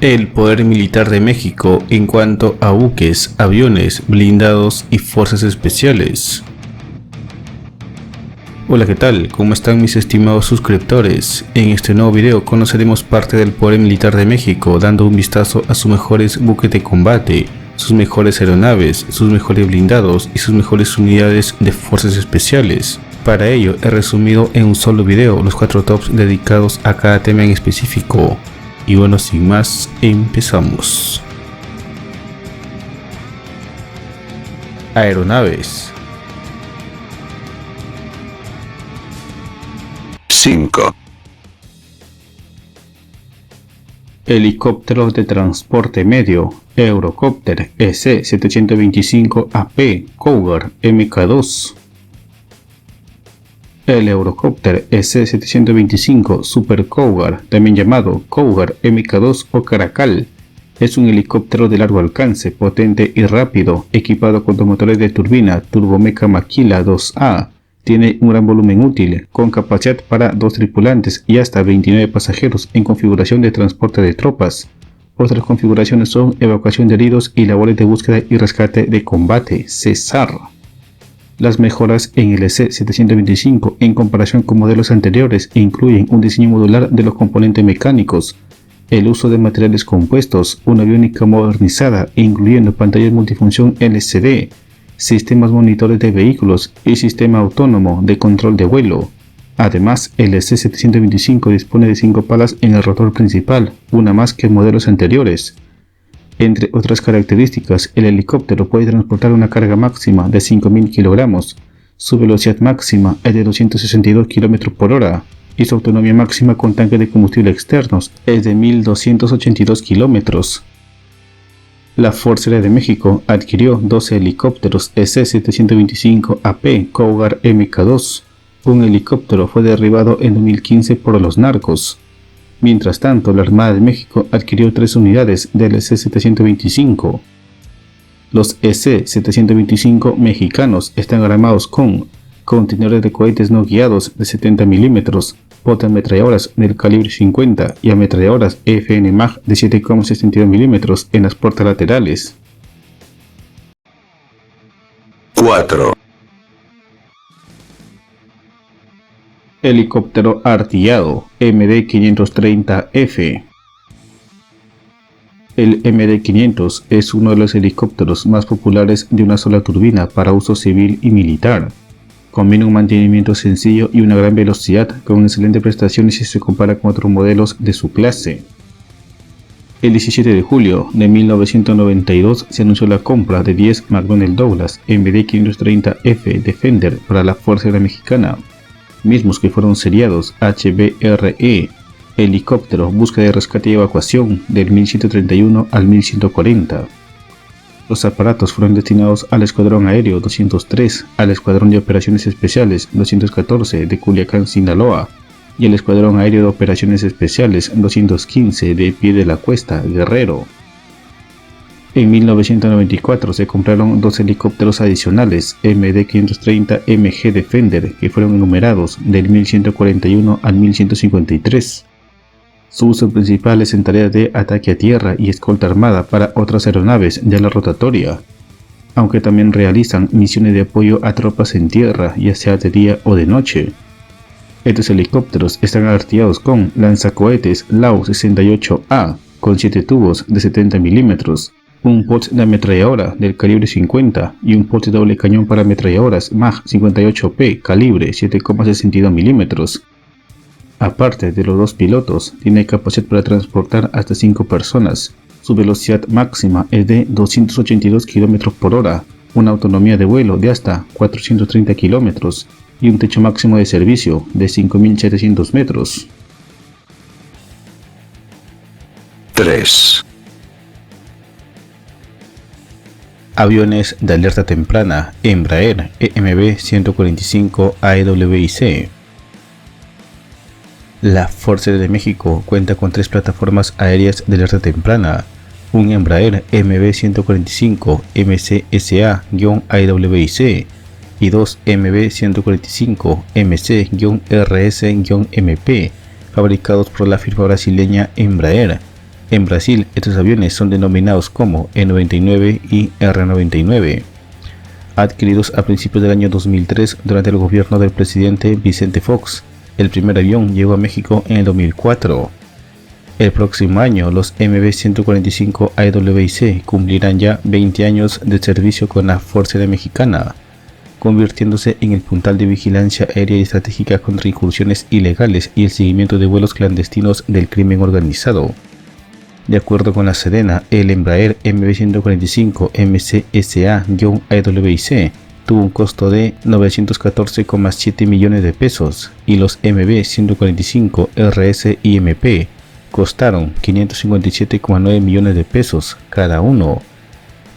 El poder militar de México en cuanto a buques, aviones, blindados y fuerzas especiales. Hola, ¿qué tal? ¿Cómo están mis estimados suscriptores? En este nuevo video conoceremos parte del poder militar de México, dando un vistazo a sus mejores buques de combate, sus mejores aeronaves, sus mejores blindados y sus mejores unidades de fuerzas especiales. Para ello he resumido en un solo video los 4 tops dedicados a cada tema en específico. Y bueno, sin más, empezamos. Aeronaves. 5. Helicópteros de transporte medio. Eurocopter EC-725AP Cougar Mk2. El Eurocopter EC-725 Super Cougar, también llamado Cougar Mk2 o Caracal, es un helicóptero de largo alcance, potente y rápido, equipado con dos motores de turbina Turbomeca Maquila 2A. Tiene un gran volumen útil, con capacidad para 2 tripulantes y hasta 29 pasajeros en configuración de transporte de tropas. Otras configuraciones son evacuación de heridos y labores de búsqueda y rescate de combate, CESAR. Las mejoras en el EC-725 en comparación con modelos anteriores incluyen un diseño modular de los componentes mecánicos, el uso de materiales compuestos, una aviónica modernizada incluyendo pantallas multifunción LCD, sistemas monitores de vehículos y sistema autónomo de control de vuelo. Además, el EC-725 dispone de 5 palas en el rotor principal, una más que en modelos anteriores. Entre otras características, el helicóptero puede transportar una carga máxima de 5.000 kilogramos, su velocidad máxima es de 262 km por hora y su autonomía máxima con tanques de combustible externos es de 1.282 kilómetros. La Fuerza Aérea de México adquirió 12 helicópteros EC-725AP Cougar Mk2. Un helicóptero fue derribado en 2015 por los narcos. Mientras tanto, la Armada de México adquirió 3 unidades del EC-725. Los EC-725 mexicanos están armados con contenedores de cohetes no guiados de 70 mm, portametralladoras del calibre 50 y ametralladoras FN MAG de 7,62 mm en las puertas laterales. 4. Helicóptero artillado MD-530F. El MD-500 es uno de los helicópteros más populares de una sola turbina para uso civil y militar. Combina un mantenimiento sencillo y una gran velocidad con excelentes prestaciones si se compara con otros modelos de su clase. El 17 de julio de 1992 se anunció la compra de 10 McDonnell Douglas MD-530F Defender para la Fuerza Aérea Mexicana, mismos que fueron seriados HBRE, helicóptero búsqueda de rescate y evacuación del 1131 al 1140. Los aparatos fueron destinados al Escuadrón Aéreo 203, al Escuadrón de Operaciones Especiales 214 de Culiacán, Sinaloa, y al Escuadrón Aéreo de Operaciones Especiales 215 de Pie de la Cuesta, Guerrero. En 1994 se compraron 2 helicópteros adicionales MD-530MG Defender que fueron enumerados del 1141 al 1153. Su uso principal es en tareas de ataque a tierra y escolta armada para otras aeronaves de ala rotatoria, aunque también realizan misiones de apoyo a tropas en tierra, ya sea de día o de noche. Estos helicópteros están artillados con lanzacohetes LAU-68A con 7 tubos de 70 mm, un pot de ametralladora del calibre 50 y un pot de doble cañón para ametralladoras MAG 58P calibre 7,62 mm. Aparte de los 2 pilotos, tiene capacidad para transportar hasta 5 personas. Su velocidad máxima es de 282 km por hora, una autonomía de vuelo de hasta 430 km y un techo máximo de servicio de 5.700 metros. 3. Aviones de alerta temprana Embraer EMB 145 AEWIC. La Fuerza Aérea de México cuenta con 3 plataformas aéreas de alerta temprana, un Embraer MB 145 MCSA-AEWIC y 2 MB 145 MC-RS-MP fabricados por la firma brasileña Embraer. En Brasil, estos aviones son denominados como E-99 y R-99. Adquiridos a principios del año 2003 durante el gobierno del presidente Vicente Fox, el primer avión llegó a México en el 2004. El próximo año, los MB-145 AWIC cumplirán ya 20 años de servicio con la Fuerza Aérea Mexicana, convirtiéndose en el puntal de vigilancia aérea y estratégica contra incursiones ilegales y el seguimiento de vuelos clandestinos del crimen organizado. De acuerdo con la Sedena, el Embraer MB-145 MCSA-AWIC tuvo un costo de 914,7 millones de pesos y los MB-145 RS-IMP costaron 557,9 millones de pesos cada uno.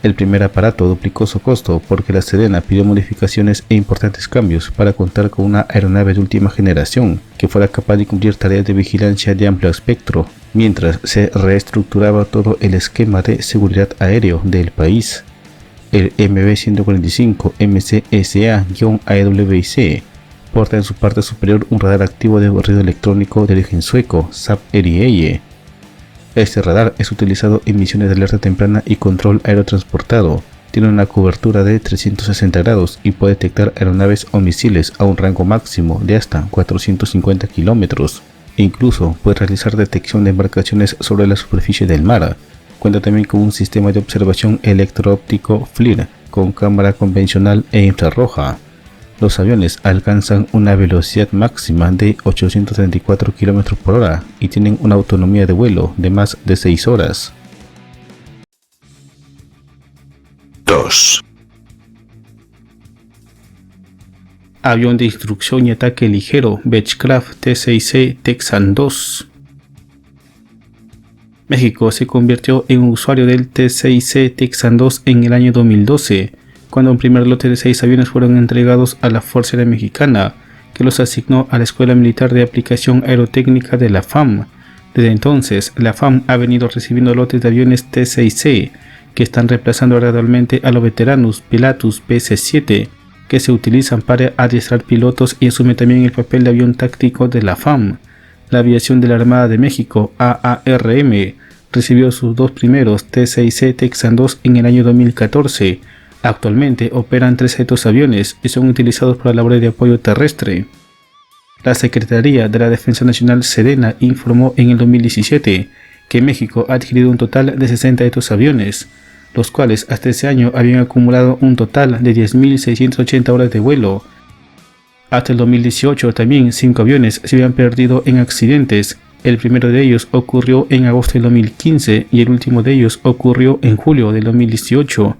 El primer aparato duplicó su costo porque la Sedena pidió modificaciones e importantes cambios para contar con una aeronave de última generación que fuera capaz de cumplir tareas de vigilancia de amplio espectro, mientras se reestructuraba todo el esquema de seguridad aéreo del país. El MB-145 MCSA-AWIC porta en su parte superior un radar activo de ruido electrónico de origen sueco, SAP-ERIEIE. Este radar es utilizado en misiones de alerta temprana y control aerotransportado. Tiene una cobertura de 360 grados y puede detectar aeronaves o misiles a un rango máximo de hasta 450 kilómetros. Incluso puede realizar detección de embarcaciones sobre la superficie del mar. Cuenta también con un sistema de observación electro-óptico FLIR con cámara convencional e infrarroja. Los aviones alcanzan una velocidad máxima de 834 km por hora y tienen una autonomía de vuelo de más de 6 horas. 2, Avión de instrucción y ataque ligero Beechcraft T-6C Texan II. México se convirtió en usuario del T-6C Texan II en el año 2012, cuando un primer lote de 6 aviones fueron entregados a la Fuerza Aérea Mexicana, que los asignó a la Escuela Militar de Aplicación Aerotécnica de la FAM. Desde entonces, la FAM ha venido recibiendo lotes de aviones T-6C, que están reemplazando gradualmente a los veteranos Pilatus PC-7, que se utilizan para adiestrar pilotos y asume también el papel de avión táctico de la FAM. La aviación de la Armada de México, AARM, recibió sus 2 primeros T-6C Texan II en el año 2014. Actualmente operan 3 de estos aviones y son utilizados para labores de apoyo terrestre. La Secretaría de la Defensa Nacional Sedena informó en el 2017 que México ha adquirido un total de 60 de estos aviones, los cuales hasta ese año habían acumulado un total de 10.680 horas de vuelo. Hasta el 2018 también 5 aviones se habían perdido en accidentes. El primero de ellos ocurrió en agosto del 2015 y el último de ellos ocurrió en julio del 2018.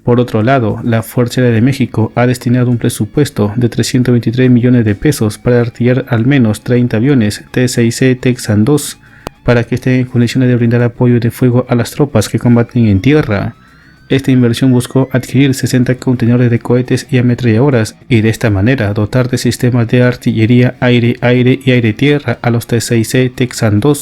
Por otro lado, la Fuerza Aérea de México ha destinado un presupuesto de 323 millones de pesos para artillar al menos 30 aviones T-6C Texan II para que estén en condiciones de brindar apoyo de fuego a las tropas que combaten en tierra. Esta inversión buscó adquirir 60 contenedores de cohetes y ametralladoras y de esta manera dotar de sistemas de artillería aire-aire y aire-tierra a los T-6C Texan II.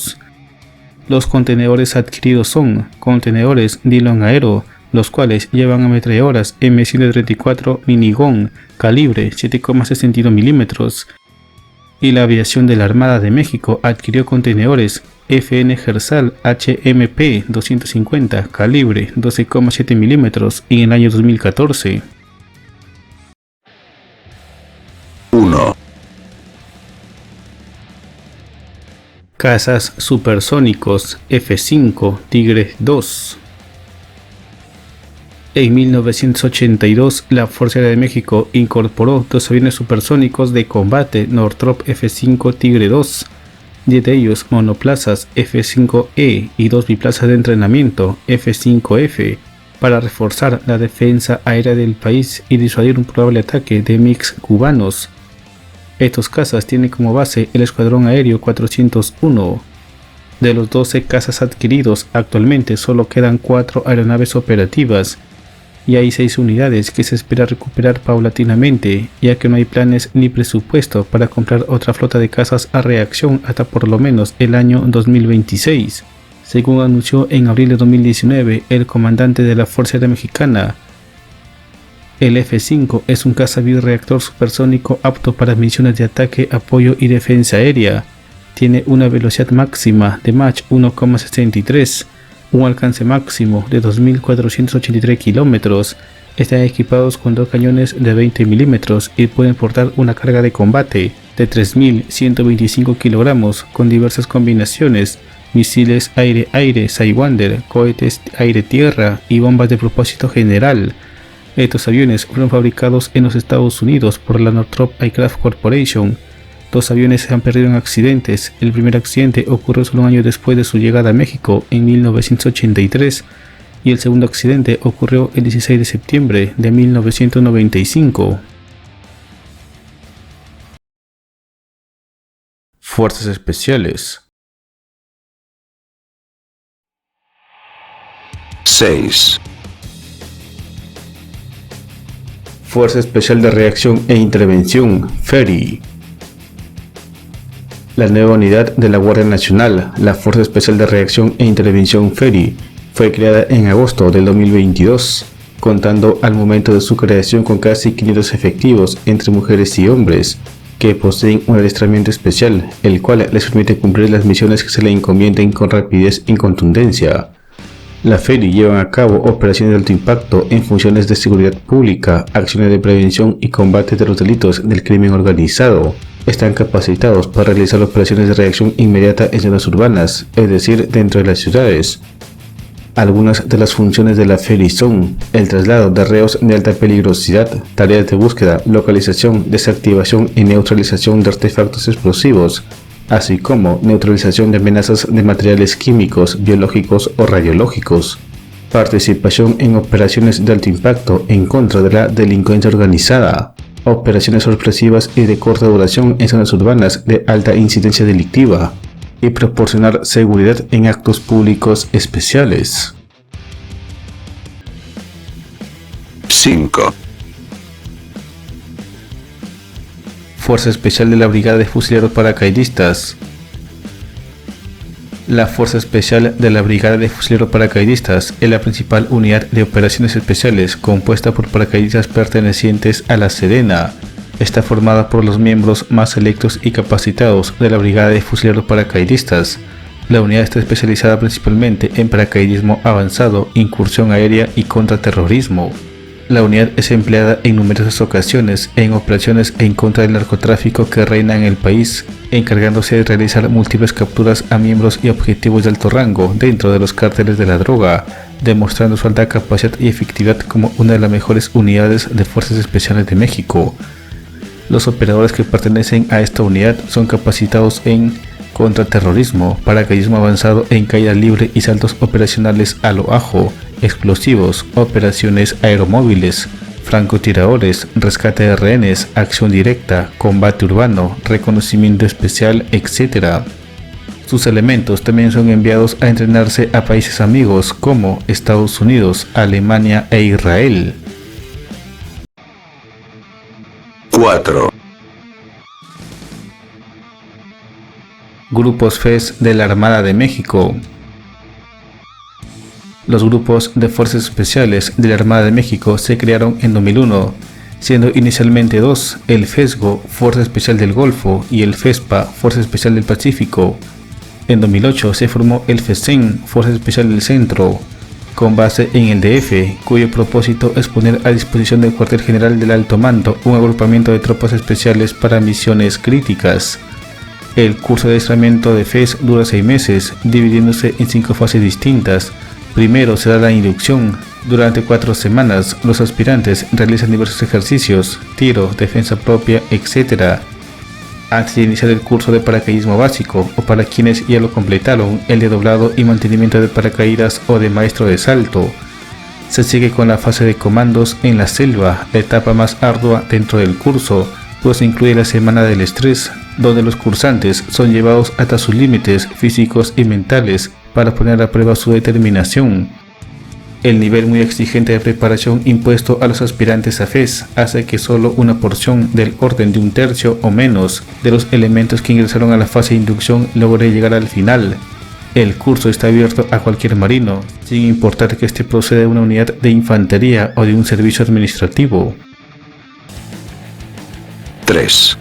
Los contenedores adquiridos son contenedores Dillon Aero, los cuales llevan ametralladoras M134 Minigun calibre 7,62 mm, y la aviación de la Armada de México adquirió contenedores FN Gersal HMP 250 calibre 12,7 mm en el año 2014. 1, Cazas supersónicos F-5 Tigre II. En 1982, la Fuerza Aérea de México incorporó 2 aviones supersónicos de combate Northrop F-5 Tigre II, 10 de ellos monoplazas F-5E y 2 biplazas de entrenamiento F-5F, para reforzar la defensa aérea del país y disuadir un probable ataque de MiGs cubanos. Estos cazas tienen como base el Escuadrón Aéreo 401. De los 12 cazas adquiridos, actualmente solo quedan 4 aeronaves operativas, y hay 6 unidades que se espera recuperar paulatinamente, ya que no hay planes ni presupuesto para comprar otra flota de cazas a reacción hasta por lo menos el año 2026, según anunció en abril de 2019 el comandante de la Fuerza Aérea Mexicana. El F-5 es un caza birreactor supersónico apto para misiones de ataque, apoyo y defensa aérea. tiene una velocidad máxima de Mach 1,63, un alcance máximo de 2.483 kilómetros. Están equipados con 2 cañones de 20 milímetros y pueden portar una carga de combate de 3.125 kilogramos con diversas combinaciones: misiles aire-aire Sidewinder, cohetes aire-tierra y bombas de propósito general. Estos aviones fueron fabricados en los Estados Unidos por la Northrop Aircraft Corporation. 2 aviones se han perdido en accidentes. El primer accidente ocurrió solo un año después de su llegada a México, en 1983, y el segundo accidente ocurrió el 16 de septiembre de 1995. Fuerzas Especiales. 6, Fuerza Especial de Reacción e Intervención, FERI. La nueva unidad de la Guardia Nacional, la Fuerza Especial de Reacción e Intervención FERI, fue creada en agosto del 2022, contando al momento de su creación con casi 500 efectivos entre mujeres y hombres, que poseen un adiestramiento especial, el cual les permite cumplir las misiones que se le encomienden con rapidez y contundencia. La FERI lleva a cabo operaciones de alto impacto en funciones de seguridad pública, acciones de prevención y combate de los delitos del crimen organizado. Están capacitados para realizar operaciones de reacción inmediata en zonas urbanas, es decir, dentro de las ciudades. Algunas de las funciones de la FERI son el traslado de reos de alta peligrosidad, tareas de búsqueda, localización, desactivación y neutralización de artefactos explosivos, así como neutralización de amenazas de materiales químicos, biológicos o radiológicos. Participación en operaciones de alto impacto en contra de la delincuencia organizada. Operaciones sorpresivas y de corta duración en zonas urbanas de alta incidencia delictiva. Y proporcionar seguridad en actos públicos especiales. 5, Fuerza Especial de la Brigada de Fusileros Paracaidistas. La Fuerza Especial de la Brigada de Fusileros Paracaidistas es la principal unidad de operaciones especiales compuesta por paracaidistas pertenecientes a la Sedena. Está formada por los miembros más selectos y capacitados de la Brigada de Fusileros Paracaidistas. La unidad está especializada principalmente en paracaidismo avanzado, incursión aérea y contraterrorismo. La unidad es empleada en numerosas ocasiones en operaciones en contra del narcotráfico que reina en el país, encargándose de realizar múltiples capturas a miembros y objetivos de alto rango dentro de los cárteles de la droga, demostrando su alta capacidad y efectividad como una de las mejores unidades de fuerzas especiales de México. Los operadores que pertenecen a esta unidad son capacitados en contraterrorismo, paracaidismo avanzado en caída libre y saltos operacionales a lo ajo, explosivos, operaciones aeromóviles, francotiradores, rescate de rehenes, acción directa, combate urbano, reconocimiento especial, etc. Sus elementos también son enviados a entrenarse a países amigos como Estados Unidos, Alemania e Israel. 4, Grupos FES de la Armada de México. Los grupos de Fuerzas Especiales de la Armada de México se crearon en 2001, siendo inicialmente 2, el FESGO, Fuerza Especial del Golfo, y el FESPA, Fuerza Especial del Pacífico. En 2008 se formó el FESCEN, Fuerza Especial del Centro, con base en el DF, cuyo propósito es poner a disposición del Cuartel General del Alto Mando un agrupamiento de tropas especiales para misiones críticas. El curso de adiestramiento de FES dura 6 meses, dividiéndose en 5 fases distintas. Primero se da la inducción. Durante 4 semanas, los aspirantes realizan diversos ejercicios, tiro, defensa propia, etc. Antes de iniciar el curso de paracaidismo básico, o para quienes ya lo completaron, el de doblado y mantenimiento de paracaídas o de maestro de salto. Se sigue con la fase de comandos en la selva, la etapa más ardua dentro del curso, pues incluye la semana del estrés, donde los cursantes son llevados hasta sus límites físicos y mentales para poner a prueba su determinación. El nivel muy exigente de preparación impuesto a los aspirantes a FES hace que solo una porción del orden de 1/3 o menos de los elementos que ingresaron a la fase de inducción logre llegar al final. El curso está abierto a cualquier marino, sin importar que éste proceda de una unidad de infantería o de un servicio administrativo. 3,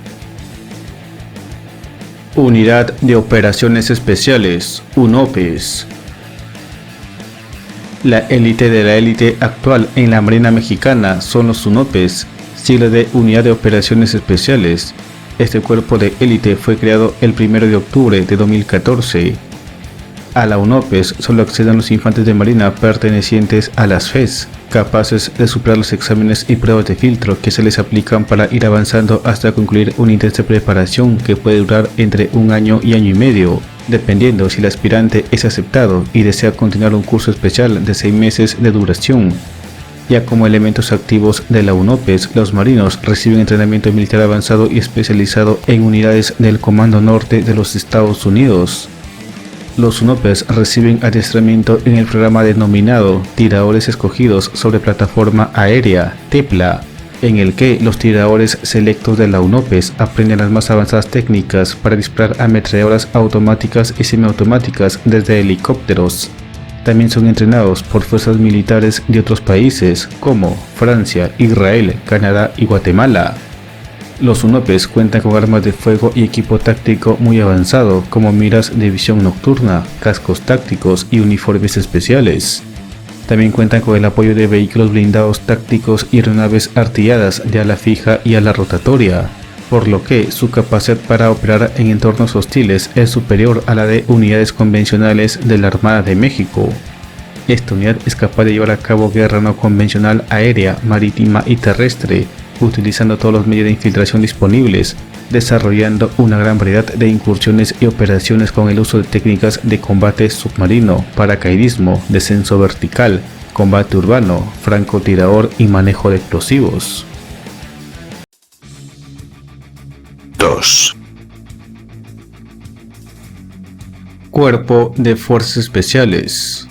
Unidad de Operaciones Especiales, UNOPES. La élite de la élite actual en la Marina Mexicana son los UNOPES, sigla de Unidad de Operaciones Especiales. Este cuerpo de élite fue creado el 1 de octubre de 2014. A la UNOPES solo acceden los infantes de marina pertenecientes a las FES, capaces de superar los exámenes y pruebas de filtro que se les aplican para ir avanzando hasta concluir una intensa preparación que puede durar entre 1 año y año y medio, dependiendo si el aspirante es aceptado y desea continuar un curso especial de 6 meses de duración. Ya como elementos activos de la UNOPES, los marinos reciben entrenamiento militar avanzado y especializado en unidades del Comando Norte de los Estados Unidos. Los UNOPES reciben adiestramiento en el programa denominado Tiradores Escogidos sobre Plataforma Aérea, TEPLA, en el que los tiradores selectos de la UNOPES aprenden las más avanzadas técnicas para disparar ametralladoras automáticas y semiautomáticas desde helicópteros. También son entrenados por fuerzas militares de otros países como Francia, Israel, Canadá y Guatemala. Los UNOPES cuentan con armas de fuego y equipo táctico muy avanzado como miras de visión nocturna, cascos tácticos y uniformes especiales. También cuentan con el apoyo de vehículos blindados tácticos y aeronaves artilladas de ala fija y ala rotatoria, por lo que su capacidad para operar en entornos hostiles es superior a la de unidades convencionales de la Armada de México. Esta unidad es capaz de llevar a cabo guerra no convencional aérea, marítima y terrestre, utilizando todos los medios de infiltración disponibles, desarrollando una gran variedad de incursiones y operaciones con el uso de técnicas de combate submarino, paracaidismo, descenso vertical, combate urbano, francotirador y manejo de explosivos. 2. Cuerpo de Fuerzas Especiales.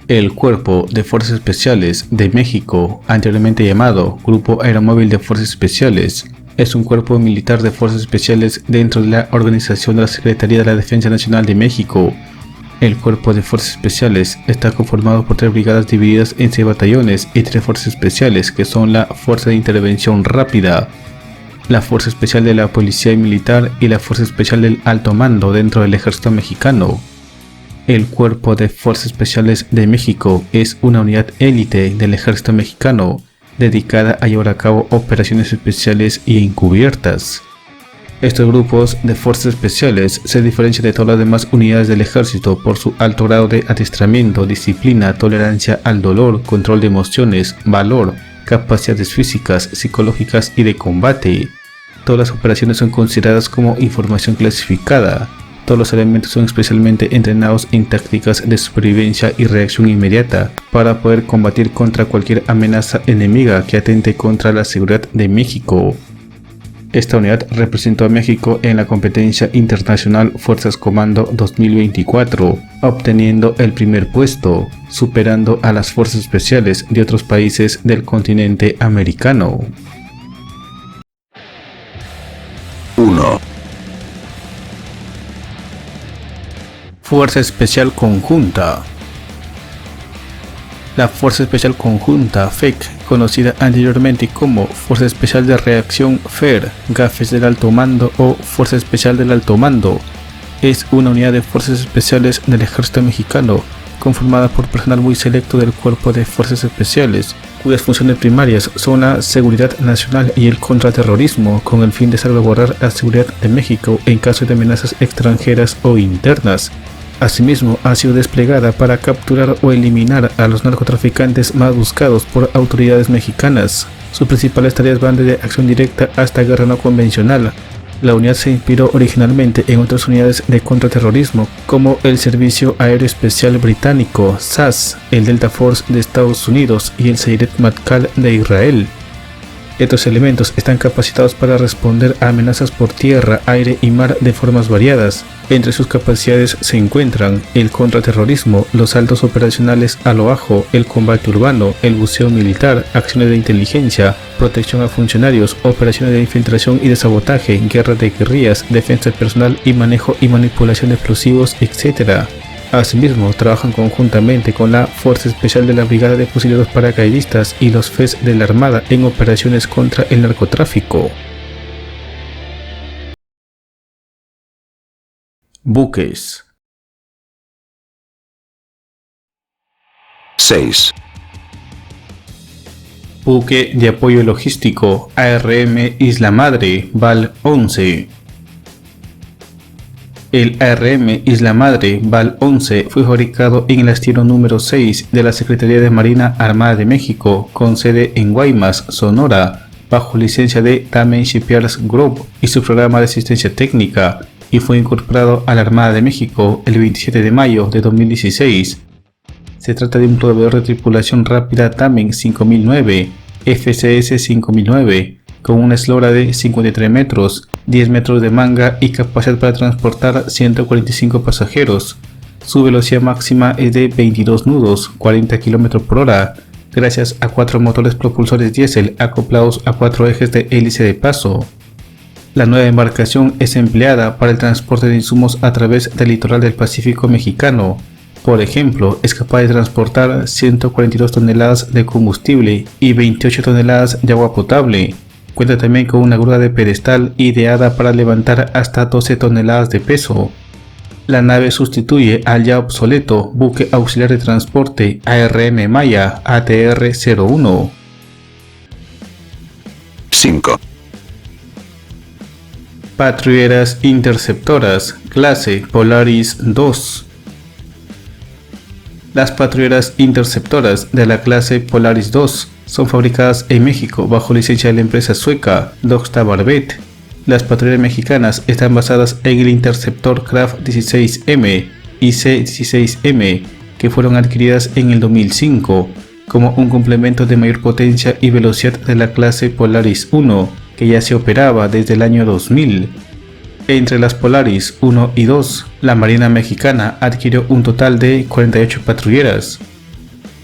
El Cuerpo de Fuerzas Especiales de México, anteriormente llamado Grupo Aeromóvil de Fuerzas Especiales, es un cuerpo militar de fuerzas especiales dentro de la organización de la Secretaría de la Defensa Nacional de México. El Cuerpo de Fuerzas Especiales está conformado por 3 brigadas divididas en 6 batallones y 3 fuerzas especiales que son la Fuerza de Intervención Rápida, la Fuerza Especial de la Policía Militar y la Fuerza Especial del Alto Mando dentro del Ejército Mexicano. El Cuerpo de Fuerzas Especiales de México es una unidad élite del Ejército Mexicano dedicada a llevar a cabo operaciones especiales y encubiertas. Estos grupos de fuerzas especiales se diferencian de todas las demás unidades del ejército por su alto grado de adiestramiento, disciplina, tolerancia al dolor, control de emociones, valor, capacidades físicas, psicológicas y de combate. Todas las operaciones son consideradas como información clasificada. Todos los elementos son especialmente entrenados en tácticas de supervivencia y reacción inmediata para poder combatir contra cualquier amenaza enemiga que atente contra la seguridad de México. Esta unidad representó a México en la competencia internacional Fuerzas Comando 2024, obteniendo el primer puesto, superando a las fuerzas especiales de otros países del continente americano. 1. Fuerza Especial Conjunta. La Fuerza Especial Conjunta, FEC, conocida anteriormente como Fuerza Especial de Reacción FER, Gafes del Alto Mando o Fuerza Especial del Alto Mando, es una unidad de fuerzas especiales del Ejército Mexicano, conformada por personal muy selecto del Cuerpo de Fuerzas Especiales, cuyas funciones primarias son la seguridad nacional y el contraterrorismo, con el fin de salvaguardar la seguridad de México en caso de amenazas extranjeras o internas. Asimismo, ha sido desplegada para capturar o eliminar a los narcotraficantes más buscados por autoridades mexicanas. Sus principales tareas van desde acción directa hasta guerra no convencional. La unidad se inspiró originalmente en otras unidades de contraterrorismo, como el Servicio Aéreo Especial Británico, SAS, el Delta Force de Estados Unidos y el Sayeret Matkal de Israel. Estos elementos están capacitados para responder a amenazas por tierra, aire y mar de formas variadas. Entre sus capacidades se encuentran el contraterrorismo, los saltos operacionales a lo bajo, el combate urbano, el buceo militar, acciones de inteligencia, protección a funcionarios, operaciones de infiltración y de sabotaje, guerra de guerrillas, defensa personal y manejo y manipulación de explosivos, etc. Asimismo, trabajan conjuntamente con la Fuerza Especial de la Brigada de Fusileros Paracaidistas y los FES de la Armada en operaciones contra el narcotráfico. Buques. 6. Buque de apoyo logístico ARM Isla Madre Val 11. El ARM Isla Madre Val 11 fue fabricado en el astillero número 6 de la Secretaría de Marina Armada de México, con sede en Guaymas, Sonora, bajo licencia de Damen Shipyards Group y su programa de asistencia técnica, y fue incorporado a la Armada de México el 27 de mayo de 2016. Se trata de un proveedor de tripulación rápida Damen 5009, FCS 5009, con una eslora de 53 metros, 10 metros de manga y capacidad para transportar 145 pasajeros. Su velocidad máxima es de 22 nudos, 40 km por hora, gracias a 4 motores propulsores diésel acoplados a 4 ejes de hélice de paso. La nueva embarcación es empleada para el transporte de insumos a través del litoral del Pacífico mexicano. Por ejemplo, es capaz de transportar 142 toneladas de combustible y 28 toneladas de agua potable. Cuenta también con una grúa de pedestal ideada para levantar hasta 12 toneladas de peso. La nave sustituye al ya obsoleto buque auxiliar de transporte ARM Maya ATR-01. 5. Patrulleras interceptoras, clase Polaris 2. Las patrulleras interceptoras de la clase Polaris 2 son fabricadas en México bajo licencia de la empresa sueca Docksta Barbet. Las patrulleras mexicanas están basadas en el interceptor Craft 16M y C-16M, que fueron adquiridas en el 2005 como un complemento de mayor potencia y velocidad de la clase Polaris 1, que ya se operaba desde el año 2000. Entre las Polaris 1 y 2, la Marina Mexicana adquirió un total de 48 patrulleras.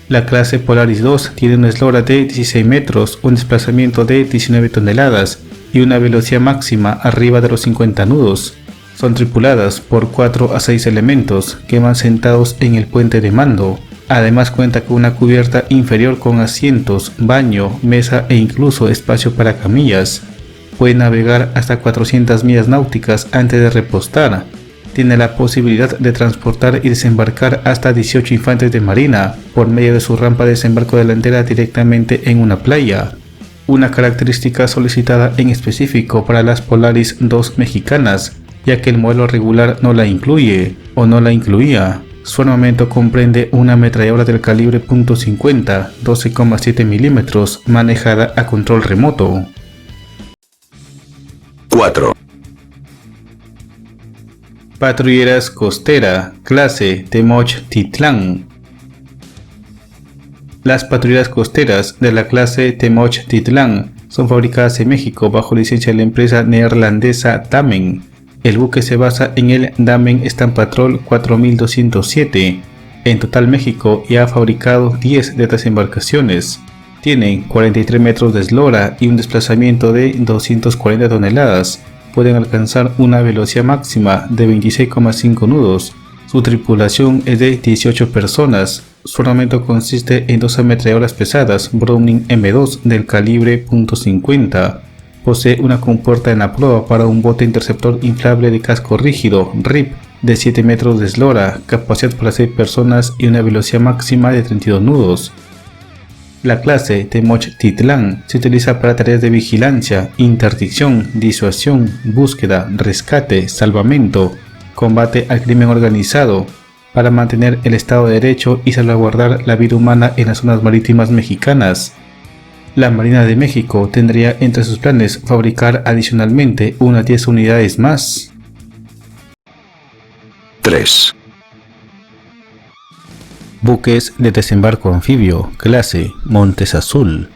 La clase Polaris 2 tiene una eslora de 16 metros, un desplazamiento de 19 toneladas y una velocidad máxima arriba de los 50 nudos. Son tripuladas por 4 a 6 elementos que van sentados en el puente de mando. Además cuenta con una cubierta inferior con asientos, baño, mesa e incluso espacio para camillas. Puede navegar hasta 400 millas náuticas antes de repostar. Tiene la posibilidad de transportar y desembarcar hasta 18 infantes de marina por medio de su rampa de desembarco delantera directamente en una playa. Una característica solicitada en específico para las Polaris 2 mexicanas, ya que el modelo regular no la incluye o no la incluía. Su armamento comprende una ametralladora del calibre .50, 12,7 milímetros, manejada a control remoto. 4. Patrulleras costera, clase Tenochtitlán. Las patrulleras costeras de la clase Tenochtitlán son fabricadas en México bajo licencia de la empresa neerlandesa Damen. El buque se basa en el Damen Stampatrol 4207. En total México ya ha fabricado 10 de estas embarcaciones. Tienen 43 metros de eslora y un desplazamiento de 240 toneladas. Pueden alcanzar una velocidad máxima de 26,5 nudos. Su tripulación es de 18 personas. Su armamento consiste en 2 ametralladoras pesadas Browning M2 del calibre .50. Posee una compuerta en la proa para un bote interceptor inflable de casco rígido RIP de 7 metros de eslora, capacidad para 6 personas y una velocidad máxima de 32 nudos. La clase Tenochtitlán se utiliza para tareas de vigilancia, interdicción, disuasión, búsqueda, rescate, salvamento, combate al crimen organizado, para mantener el Estado de Derecho y salvaguardar la vida humana en las zonas marítimas mexicanas. La Marina de México tendría entre sus planes fabricar adicionalmente unas 10 unidades más. 3. Buques de desembarco anfibio, clase Montes Azul.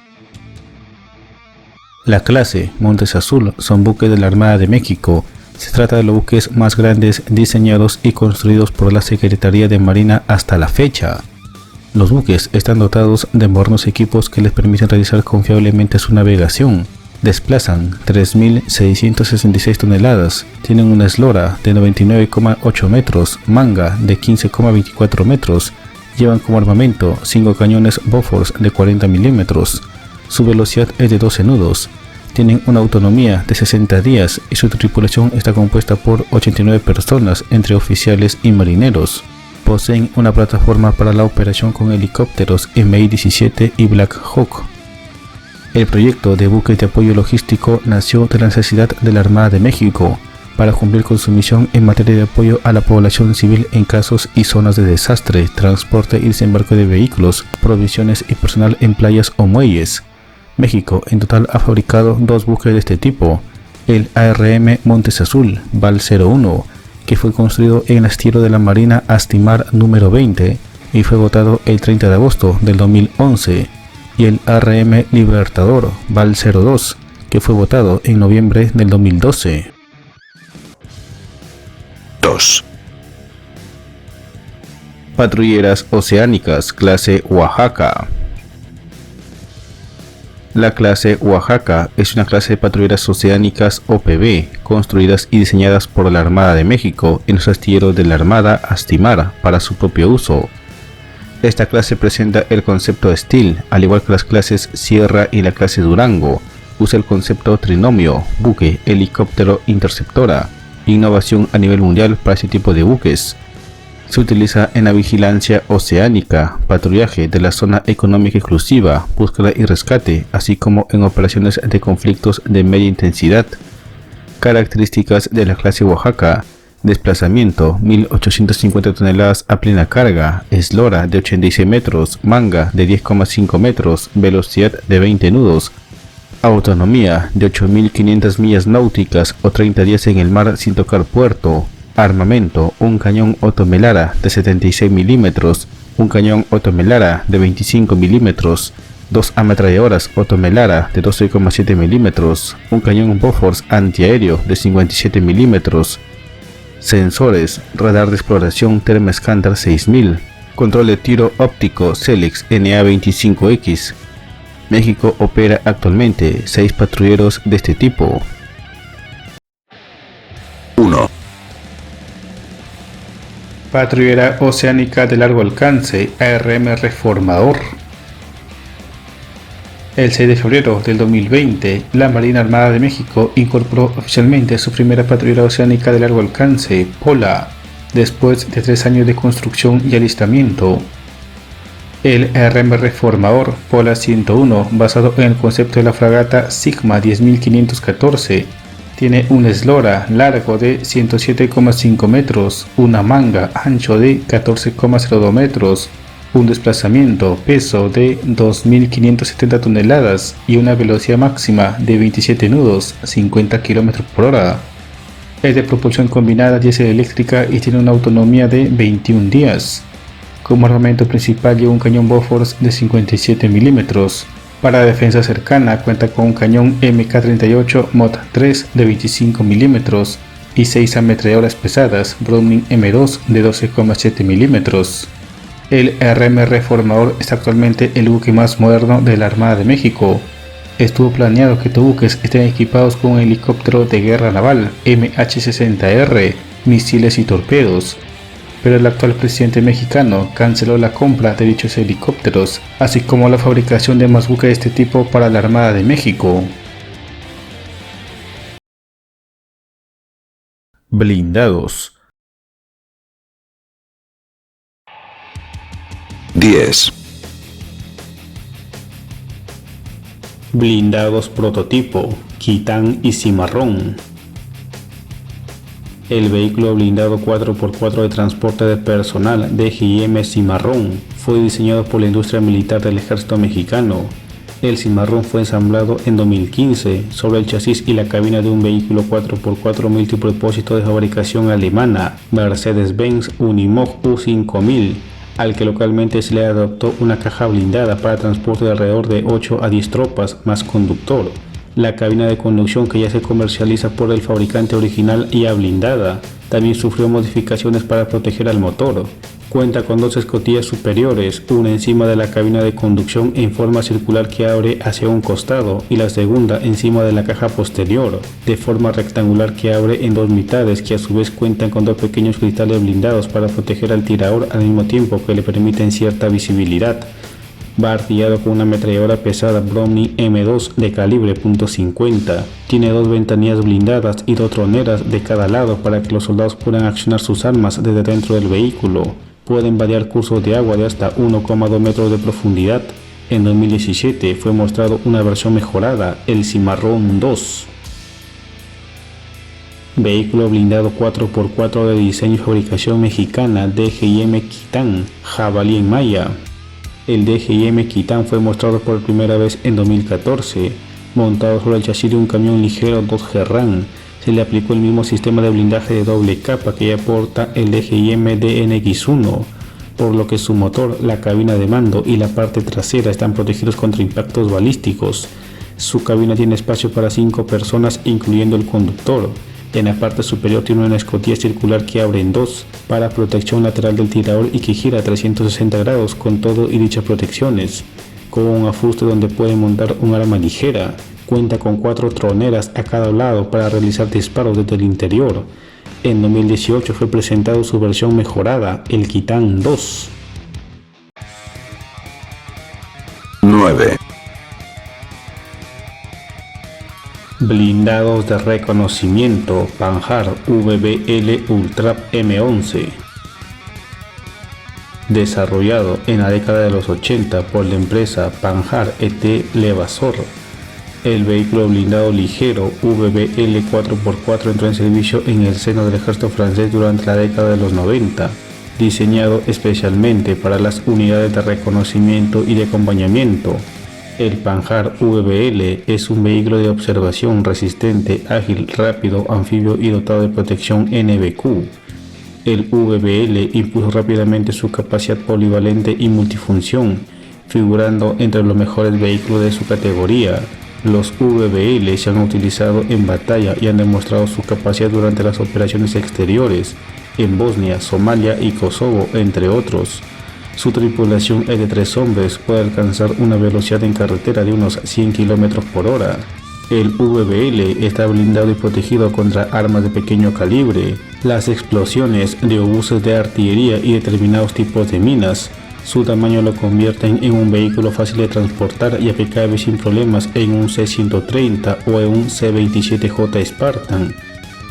La clase Montes Azul son buques de la Armada de México. Se trata de los buques más grandes diseñados y construidos por la Secretaría de Marina hasta la fecha. Los buques están dotados de modernos equipos que les permiten realizar confiablemente su navegación. Desplazan 3.666 toneladas, tienen una eslora de 99,8 metros, manga de 15,24 metros, llevan como armamento 5 cañones Bofors de 40 milímetros. Su velocidad es de 12 nudos. tienen una autonomía de 60 días y su tripulación está compuesta por 89 personas entre oficiales y marineros. Poseen una plataforma para la operación con helicópteros MI-17 y Black Hawk. El proyecto de buques de apoyo logístico nació de la necesidad de la Armada de México para cumplir con su misión en materia de apoyo a la población civil en casos y zonas de desastre, transporte y desembarco de vehículos, provisiones y personal en playas o muelles. México en total ha fabricado 2 buques de este tipo, el ARM Montes Azul Val 01, que fue construido en el astillero de la Marina Astimar número 20 y fue votado el 30 de agosto del 2011, y el ARM Libertador Val 02, que fue votado en noviembre del 2012. 2. Patrulleras oceánicas clase Oaxaca. La clase Oaxaca es una clase de patrulleras oceánicas OPB construidas y diseñadas por la Armada de México en los astilleros de la Armada Astimar para su propio uso. Esta clase presenta el concepto Steel, al igual que las clases Sierra y la clase Durango. Usa el concepto trinomio, buque, helicóptero, interceptora, innovación a nivel mundial para este tipo de buques. Se utiliza en la vigilancia oceánica, patrullaje de la zona económica exclusiva, búsqueda y rescate, así como en operaciones de conflictos de media intensidad. Características de la clase Oaxaca: desplazamiento 1850 toneladas a plena carga, eslora de 86 metros, manga de 10,5 metros, velocidad de 20 nudos, autonomía de 8.500 millas náuticas o 30 días en el mar sin tocar puerto. Armamento: un cañón Otto Melara de 76 milímetros, un cañón Otto Melara de 25 milímetros, 2 ametralladoras Otto Melara de 12,7 milímetros, un cañón Bofors antiaéreo de 57 milímetros, sensores, radar de exploración Thermascanter 6000, control de tiro óptico Celix NA25X. México opera actualmente 6 patrulleros de este tipo. 1. Patrullera oceánica de largo alcance ARM Reformador. El 6 de febrero del 2020, la Marina Armada de México incorporó oficialmente su primera patrullera oceánica de largo alcance, Pola, después de 3 años de construcción y alistamiento. El ARM Reformador Pola 101, basado en el concepto de la fragata Sigma 10514, tiene un eslora largo de 107,5 metros, una manga ancho de 14,02 metros, un desplazamiento peso de 2.570 toneladas y una velocidad máxima de 27 nudos, 50 km por hora. Es de propulsión combinada diésel eléctrica y tiene una autonomía de 21 días. Como armamento principal lleva un cañón Bofors de 57 milímetros. Para defensa cercana cuenta con un cañón MK38 Mod 3 de 25 milímetros y 6 ametralladoras pesadas Browning M2 de 12,7 milímetros. El ARM Reformador es actualmente el buque más moderno de la Armada de México. Estuvo planeado que estos buques estén equipados con un helicóptero de guerra naval MH-60R, misiles y torpedos, pero el actual presidente mexicano canceló la compra de dichos helicópteros, así como la fabricación de más buques de este tipo para la Armada de México. Blindados. 10. Blindados prototipo, Quitán y Cimarrón. El vehículo blindado 4x4 de transporte de personal DGIM Cimarrón fue diseñado por la industria militar del ejército mexicano. El Cimarrón fue ensamblado en 2015 sobre el chasis y la cabina de un vehículo 4x4 multipropósito de fabricación alemana Mercedes-Benz Unimog U5000, al que localmente se le adaptó una caja blindada para transporte de alrededor de 8 a 10 tropas más conductor. La cabina de conducción, que ya se comercializa por el fabricante original y blindada, también sufrió modificaciones para proteger al motor. Cuenta con 2 escotillas superiores, una encima de la cabina de conducción en forma circular que abre hacia un costado y la segunda encima de la caja posterior, de forma rectangular que abre en 2 mitades, que a su vez cuentan con 2 pequeños cristales blindados para proteger al tirador al mismo tiempo que le permiten cierta visibilidad. Va artillado con una ametralladora pesada Browning M2 de calibre .50. Tiene 2 ventanillas blindadas y 2 troneras de cada lado para que los soldados puedan accionar sus armas desde dentro del vehículo. Pueden variar cursos de agua de hasta 1,2 metros de profundidad. En 2017 fue mostrado una versión mejorada, el Cimarrón 2. Vehículo blindado 4x4 de diseño y fabricación mexicana DGM Quitán, Jabalí en Maya. El DGM Quitán fue mostrado por primera vez en 2014, montado sobre el chasis de un camión ligero Dodge Ram. Se le aplicó el mismo sistema de blindaje de doble capa que ya aporta el DGM DNX1, por lo que su motor, la cabina de mando y la parte trasera están protegidos contra impactos balísticos. Su cabina tiene espacio para 5 personas, incluyendo el conductor. En la parte superior tiene una escotilla circular que abre en 2 para protección lateral del tirador y que gira a 360 grados con todo y dichas protecciones. Con un afuste donde puede montar un arma ligera. Cuenta con 4 troneras a cada lado para realizar disparos desde el interior. En 2018 fue presentado su versión mejorada, el Quitán 2. 9. Blindados de reconocimiento Panhard VBL Ultrap M11. Desarrollado en la década de los 80 por la empresa Panhard ET Levasseur, el vehículo blindado ligero VBL 4x4 entró en servicio en el seno del ejército francés durante la década de los 90, diseñado especialmente para las unidades de reconocimiento y de acompañamiento. El Panhard VBL es un vehículo de observación resistente, ágil, rápido, anfibio y dotado de protección NBQ. El VBL impuso rápidamente su capacidad polivalente y multifunción, figurando entre los mejores vehículos de su categoría. Los VBL se han utilizado en batalla y han demostrado su capacidad durante las operaciones exteriores en Bosnia, Somalia y Kosovo, entre otros. Su tripulación es de 3 hombres, puede alcanzar una velocidad en carretera de unos 100 km por hora. El VBL está blindado y protegido contra armas de pequeño calibre, las explosiones de obuses de artillería y determinados tipos de minas. Su tamaño lo convierten en un vehículo fácil de transportar y aplicable sin problemas en un C-130 o en un C-27J Spartan.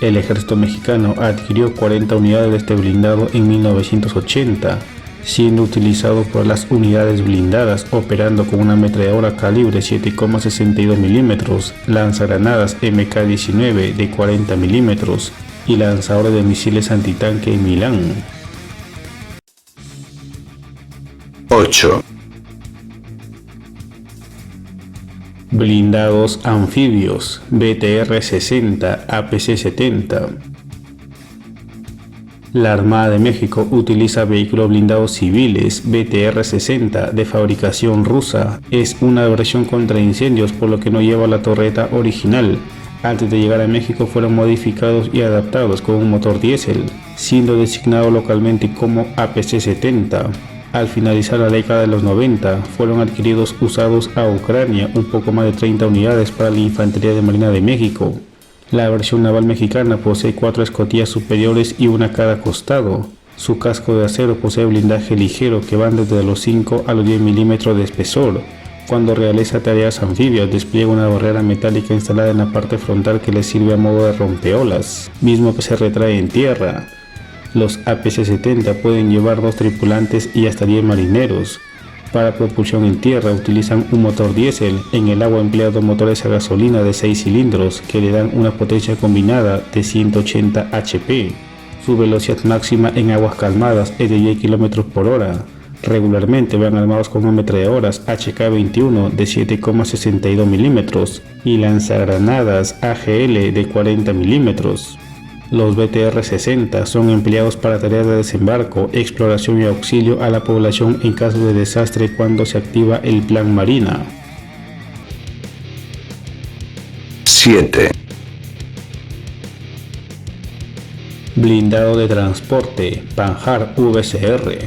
El ejército mexicano adquirió 40 unidades de este blindado en 1980. Siendo utilizado por las unidades blindadas, operando con una ametralladora calibre 7,62 mm, lanzagranadas MK-19 de 40 mm y lanzadores de misiles antitanque en Milán. 8. Blindados anfibios BTR-60 APC-70. La Armada de México utiliza vehículos blindados civiles BTR-60 de fabricación rusa. Es una versión contra incendios, por lo que no lleva la torreta original. Antes de llegar a México fueron modificados y adaptados con un motor diésel, siendo designado localmente como APC-70. Al finalizar la década de los 90, fueron adquiridos usados a Ucrania un poco más de 30 unidades para la Infantería de Marina de México. La versión naval mexicana posee 4 escotillas superiores y una a cada costado. Su casco de acero posee blindaje ligero que van desde los 5 a los 10 milímetros de espesor. Cuando realiza tareas anfibias, despliega una barrera metálica instalada en la parte frontal que le sirve a modo de rompeolas, mismo que se retrae en tierra. Los APC-70 pueden llevar 2 tripulantes y hasta 10 marineros. Para propulsión en tierra utilizan un motor diésel, en el agua emplean 2 motores a gasolina de 6 cilindros que le dan una potencia combinada de 180 HP. Su velocidad máxima en aguas calmadas es de 10 km por hora. Regularmente van armados con ametralladoras HK-21 de 7,62 mm y lanzagranadas AGL de 40 mm. Los BTR-60 son empleados para tareas de desembarco, exploración y auxilio a la población en caso de desastre cuando se activa el Plan Marina. 7. Blindado de transporte Panhard VCR.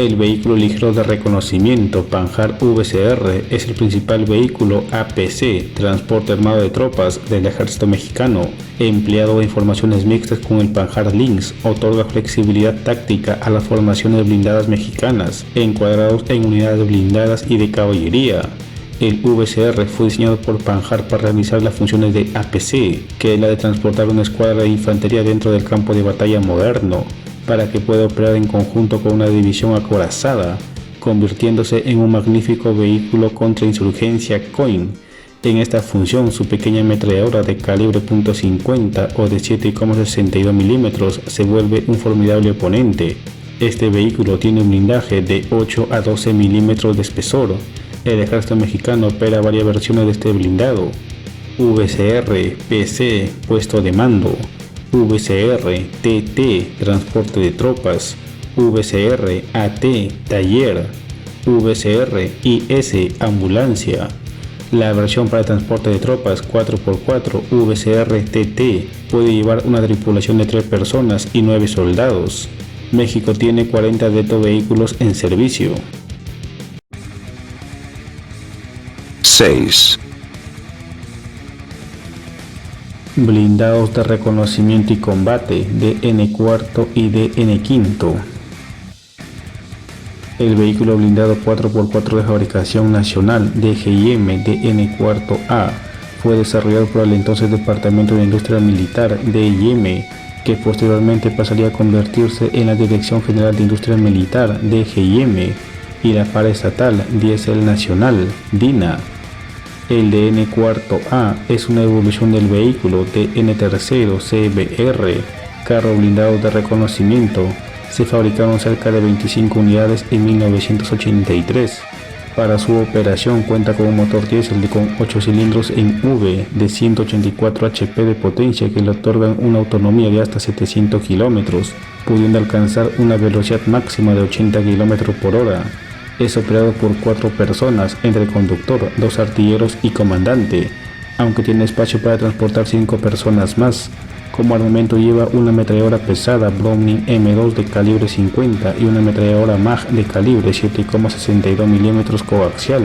El vehículo ligero de reconocimiento Panjar VCR es el principal vehículo APC, transporte armado de tropas del ejército mexicano, empleado en formaciones mixtas con el Panjar Lynx. Otorga flexibilidad táctica a las formaciones blindadas mexicanas, encuadrados en unidades blindadas y de caballería. El VCR fue diseñado por Panjar para realizar las funciones de APC, que es la de transportar una escuadra de infantería dentro del campo de batalla moderno, para que pueda operar en conjunto con una división acorazada, convirtiéndose en un magnífico vehículo contra insurgencia COIN. En esta función, su pequeña ametralladora de calibre .50 o de 7,62 mm se vuelve un formidable oponente. Este vehículo tiene un blindaje de 8 a 12 mm de espesor. El ejército mexicano opera varias versiones de este blindado: VCR PC, puesto de mando; VCR TT, transporte de tropas; VCR AT, taller; VCR IS, ambulancia. La versión para transporte de tropas 4x4 VCR TT puede llevar una tripulación de 3 personas y 9 soldados. México tiene 40 de estos vehículos en servicio. 6. Blindados de reconocimiento y combate DN4 y DN5. El vehículo blindado 4x4 de fabricación nacional DGIM DN4A fue desarrollado por el entonces Departamento de Industria Militar DIM, que posteriormente pasaría a convertirse en la Dirección General de Industria Militar DGIM y la paraestatal Diesel Nacional DINA. El DN4A es una evolución del vehículo DN3 CBR, carro blindado de reconocimiento. Se fabricaron cerca de 25 unidades en 1983. Para su operación cuenta con un motor diésel con 8 cilindros en V de 184 HP de potencia que le otorgan una autonomía de hasta 700 km, pudiendo alcanzar una velocidad máxima de 80 km por hora. Es operado por 4 personas, entre conductor, 2 artilleros y comandante, aunque tiene espacio para transportar 5 personas más. Como armamento lleva una ametralladora pesada Browning M2 de calibre 50 y una ametralladora MAG de calibre 7,62 mm coaxial.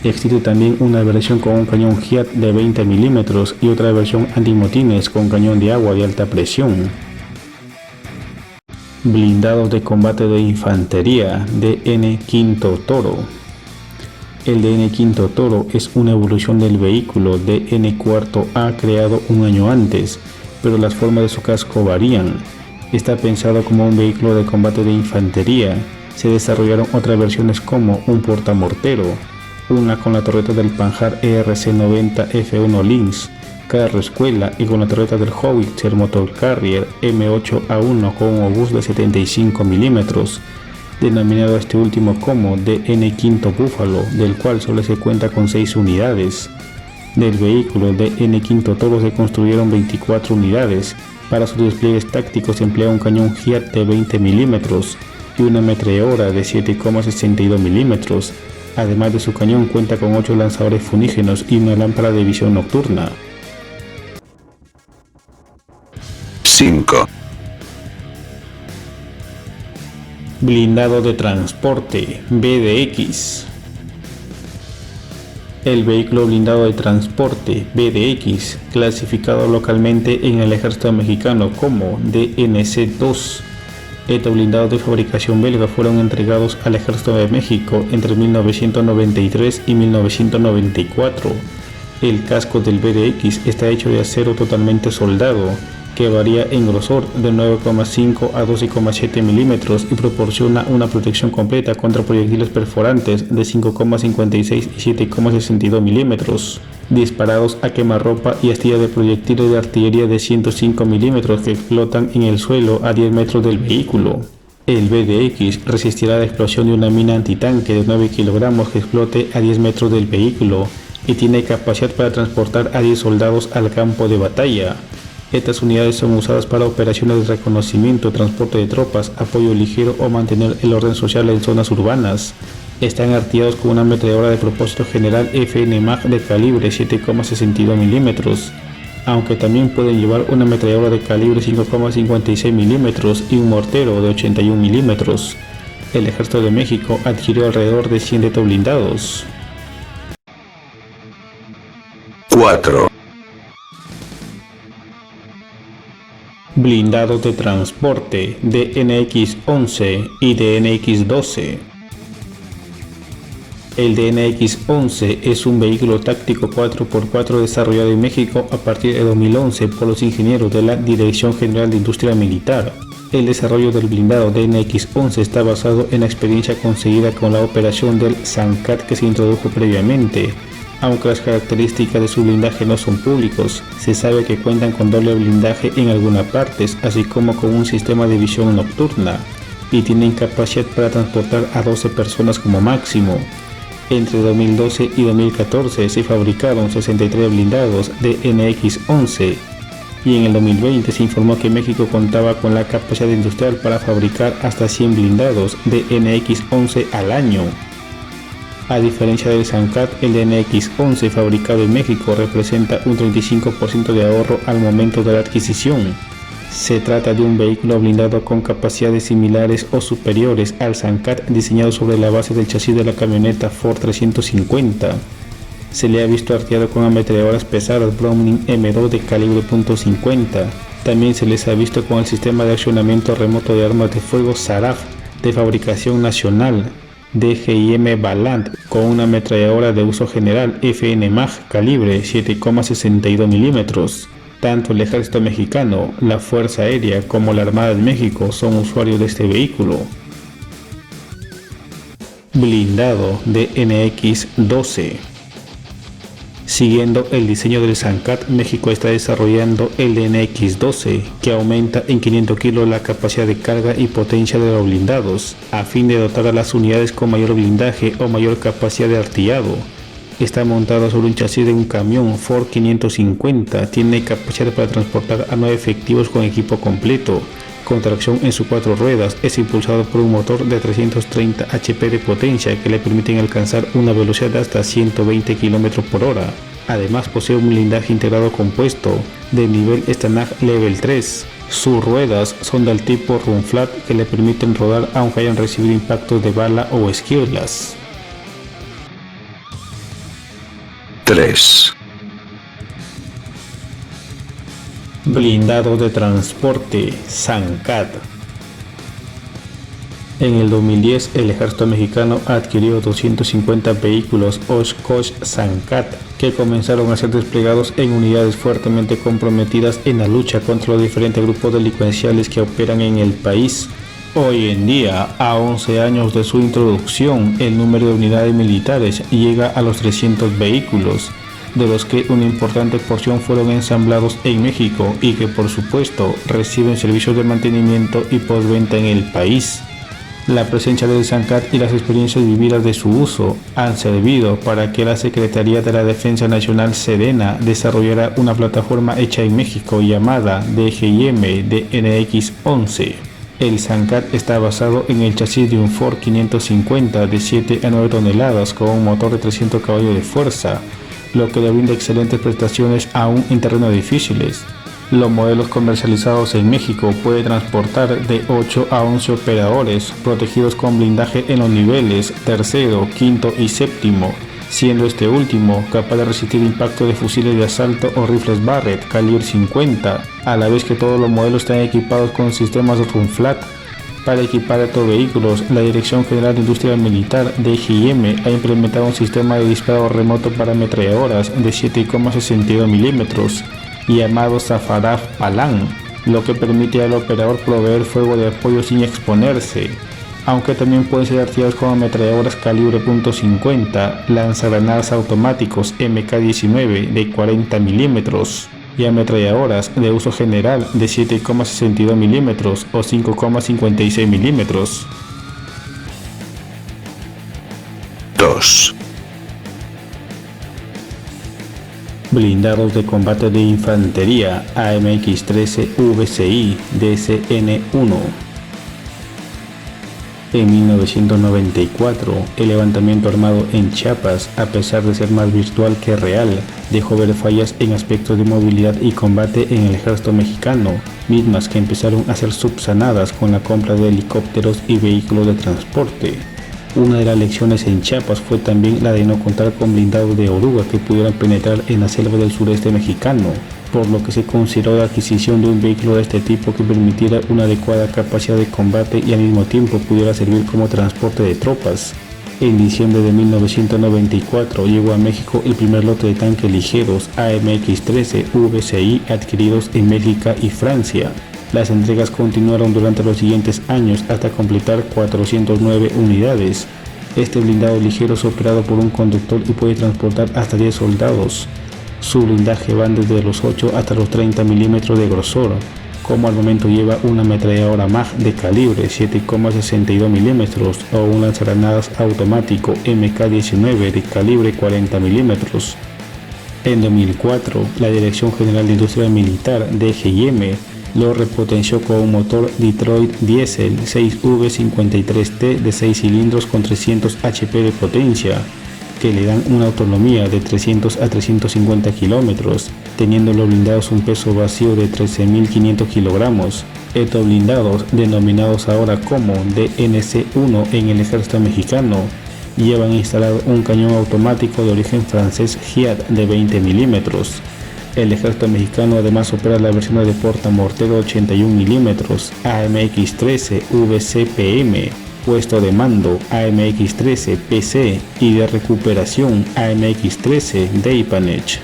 Existe también una versión con un cañón HIAT de 20 mm y otra versión antimotines con cañón de agua de alta presión. Blindados de combate de infantería DN5 Toro. El DN5 Toro es una evolución del vehículo DN4A creado un año antes, pero las formas de su casco varían. Está pensado como un vehículo de combate de infantería. Se desarrollaron otras versiones como un portamortero, una con la torreta del Panjar ERC-90 F1 Lynx, carro escuela, y con la torreta del Howitzer Motor Carrier M8A1 con un obús de 75 mm, denominado este último como DN5 Buffalo, del cual solo se cuenta con 6 unidades. Del vehículo DN5 Toro se construyeron 24 unidades. Para sus despliegues tácticos se emplea un cañón HIAT de 20 mm y una ametralladora de 7,62 mm. Además de su cañón cuenta con 8 lanzadores funígenos y una lámpara de visión nocturna. 5. Blindado de transporte BDX. El vehículo blindado de transporte BDX, clasificado localmente en el ejército mexicano como DNC-2. Estos blindados de fabricación belga fueron entregados al ejército de México entre 1993 y 1994. El casco del BDX está hecho de acero totalmente soldado, que varía en grosor de 9,5 a 12,7 mm y proporciona una protección completa contra proyectiles perforantes de 5,56 y 7,62 mm, disparados a quemarropa y astillas de proyectiles de artillería de 105 mm que explotan en el suelo a 10 metros del vehículo. El BDX resistirá la explosión de una mina antitanque de 9 kg que explote a 10 metros del vehículo y tiene capacidad para transportar a 10 soldados al campo de batalla. Estas unidades son usadas para operaciones de reconocimiento, transporte de tropas, apoyo ligero o mantener el orden social en zonas urbanas. Están artillados con una ametralladora de propósito general FN MAG de calibre 7,62 mm, aunque también pueden llevar una ametralladora de calibre 5,56 mm y un mortero de 81 mm. el Ejército de México adquirió alrededor de 100 blindados. 4, Blindados de transporte DNX-11 y DNX-12. El DNX-11 es un vehículo táctico 4x4 desarrollado en México a partir de 2011 por los ingenieros de la Dirección General de Industria Militar. El desarrollo del blindado DNX-11 está basado en la experiencia conseguida con la operación del SANCAT que se introdujo previamente. Aunque las características de su blindaje no son públicos, se sabe que cuentan con doble blindaje en algunas partes, así como con un sistema de visión nocturna, y tienen capacidad para transportar a 12 personas como máximo. Entre 2012 y 2014 se fabricaron 63 blindados de NX-11 y en el 2020 se informó que México contaba con la capacidad industrial para fabricar hasta 100 blindados de NX-11 al año. A diferencia del SANCAT, el DNX-11 fabricado en México representa un 35% de ahorro al momento de la adquisición. Se trata de un vehículo blindado con capacidades similares o superiores al SANCAT diseñado sobre la base del chasis de la camioneta Ford 350. Se le ha visto arteado con ametralladoras pesadas Browning M2 de calibre .50. También se les ha visto con el sistema de accionamiento remoto de armas de fuego SARAF de fabricación nacional DGIM Valant con una ametralladora de uso general FN MAG calibre 7,62 mm. Tanto el Ejército Mexicano, la Fuerza Aérea como la Armada de México son usuarios de este vehículo. Blindado de NX-12. Siguiendo el diseño del SANCAT, México está desarrollando el NX-12, que aumenta en 500 kg la capacidad de carga y potencia de los blindados, a fin de dotar a las unidades con mayor blindaje o mayor capacidad de artillado. Está montado sobre un chasis de un camión Ford 550, tiene capacidad para transportar a 9 efectivos con equipo completo, con tracción en sus 4 ruedas, es impulsado por un motor de 330 HP de potencia que le permiten alcanzar una velocidad de hasta 120 km/h. Además posee un blindaje integrado compuesto de nivel Stanag Level 3. Sus ruedas son del tipo Run Flat que le permiten rodar aunque hayan recibido impactos de bala o esquirlas. 3, Blindados de transporte SANCAT. En el 2010 el Ejército Mexicano adquirió 250 vehículos Oshkosh SANCAT que comenzaron a ser desplegados en unidades fuertemente comprometidas en la lucha contra los diferentes grupos delincuenciales que operan en el país. Hoy en día, a 11 años de su introducción, el número de unidades militares llega a los 300 vehículos, de los que una importante porción fueron ensamblados en México y que por supuesto reciben servicios de mantenimiento y postventa en el país. La presencia del SANCAT y las experiencias vividas de su uso han servido para que la Secretaría de la Defensa Nacional Sedena desarrollara una plataforma hecha en México llamada DGIM DNX-11. El SANCAT está basado en el chasis de un Ford 550 de 7 a 9 toneladas con un motor de 300 caballos de fuerza, lo que le brinda excelentes prestaciones aún en terrenos difíciles. Los modelos comercializados en México pueden transportar de 8 a 11 operadores, protegidos con blindaje en los niveles tercero, quinto y séptimo, siendo este último capaz de resistir impacto de fusiles de asalto o rifles Barrett calibre 50, a la vez que todos los modelos están equipados con sistemas Run Flat. Para equipar estos vehículos, la Dirección General de Industria Militar DGIM ha implementado un sistema de disparo remoto para ametralladoras de 7,62 mm llamado Zafaraf Palan, lo que permite al operador proveer fuego de apoyo sin exponerse, aunque también pueden ser artillados con ametralladoras calibre .50, lanzagranadas automáticos MK-19 de 40 mm y ametralladoras de uso general de 7,62 mm o 5,56 mm. 2, Blindados de combate de infantería AMX-13 VCI DCN-1. En 1994, el levantamiento armado en Chiapas, a pesar de ser más virtual que real, dejó ver fallas en aspectos de movilidad y combate en el ejército mexicano, mismas que empezaron a ser subsanadas con la compra de helicópteros y vehículos de transporte. Una de las lecciones en Chiapas fue también la de no contar con blindados de oruga que pudieran penetrar en la selva del sureste mexicano, por lo que se consideró la adquisición de un vehículo de este tipo que permitiera una adecuada capacidad de combate y al mismo tiempo pudiera servir como transporte de tropas. En diciembre de 1994 llegó a México el primer lote de tanques ligeros AMX-13 VCI adquiridos en México y Francia. Las entregas continuaron durante los siguientes años hasta completar 409 unidades. Este blindado ligero es operado por un conductor y puede transportar hasta 10 soldados. Su blindaje van desde los 8 hasta los 30 milímetros de grosor, como al momento lleva una ametralladora MAG de calibre 7,62 milímetros o un lanzagranadas automático MK-19 de calibre 40 milímetros. En 2004, la Dirección General de Industria Militar (DGIM) lo repotenció con un motor Detroit Diesel 6V53T de 6 cilindros con 300 HP de potencia, que le dan una autonomía de 300 a 350 kilómetros, teniendo los blindados un peso vacío de 13.500 kilogramos. Estos blindados, denominados ahora como DNC-1 en el ejército mexicano, llevan instalado un cañón automático de origen francés GIAT de 20 milímetros. El ejército mexicano además opera la versión de portamortero 81 milímetros AMX-13 VCPM, puesto de mando AMX-13 PC y de recuperación AMX-13 Deipanech.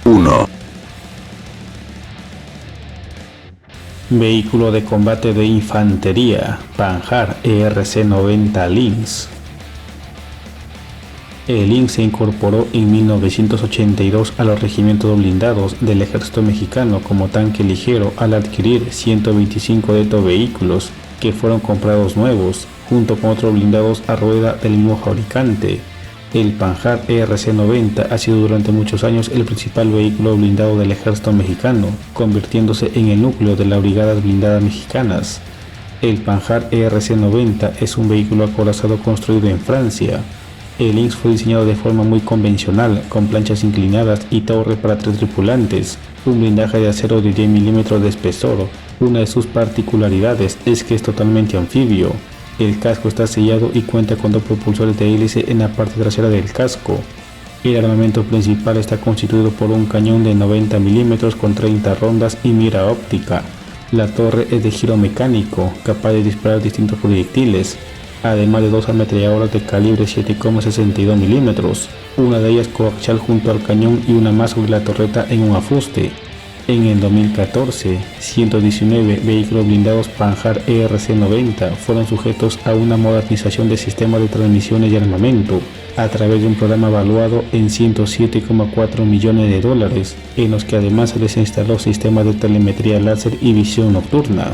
1. Vehículo de combate de infantería Panhard ERC-90 Lynx. El Lynx se incorporó en 1982 a los regimientos blindados del ejército mexicano como tanque ligero al adquirir 125 de estos vehículos, que fueron comprados nuevos, junto con otros blindados a rueda del mismo fabricante. El Panhard ERC-90 ha sido durante muchos años el principal vehículo blindado del ejército mexicano, convirtiéndose en el núcleo de las brigadas blindadas mexicanas. El Panhard ERC-90 es un vehículo acorazado construido en Francia. El Lynx fue diseñado de forma muy convencional, con planchas inclinadas y torre para 3 tripulantes, un blindaje de acero de 10 milímetros de espesor. Una de sus particularidades es que es totalmente anfibio. El casco está sellado y cuenta con 2 propulsores de hélice en la parte trasera del casco. El armamento principal está constituido por un cañón de 90 milímetros con 30 rondas y mira óptica. La torre es de giro mecánico, capaz de disparar distintos proyectiles, además de 2 ametralladoras de calibre 7,62 milímetros, una de ellas coaxial junto al cañón y una más sobre la torreta en un afuste. En el 2014, 119 vehículos blindados Panhard ERC-90 fueron sujetos a una modernización de sistemas de transmisiones y armamento a través de un programa valuado en 107,4 millones de dólares, en los que además se les instaló sistemas de telemetría láser y visión nocturna.